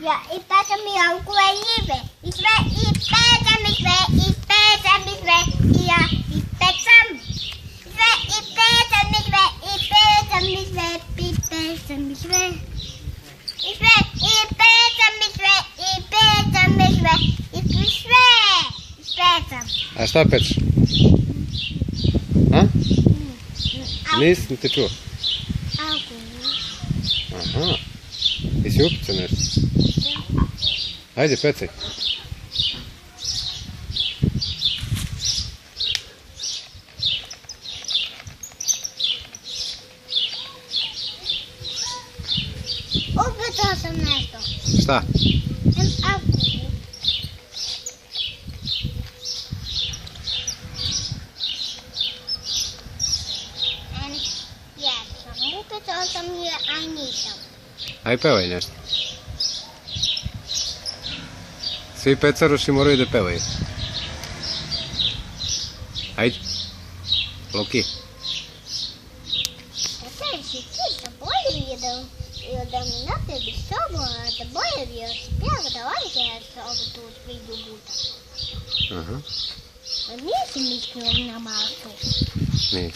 Ja, i peta mi auku je ljive. I sve, i peta mi sve, i peta mi sve. I ja, i pecam. Sve, i peta mi sve, i peta mi sve, i peta mi sve. I sve, i peta mi sve, i peta mi sve. I sve, i pecam. A šta pečeš? A? Nisam te čuo. Auku. Aha. Ti si upicao nešto? Ajde, pecaj. Upecao sam nešto. Šta? Auku. Jesam, upecao sam je, a nisam. Aj pevaj nešto. Svi pecaroši moraju da pevaju. Ajde. Loki. Ти забою да минати без цього, забою спів, давайте я тут вийду бута. Ага. Одні сімейки на масу. Ні.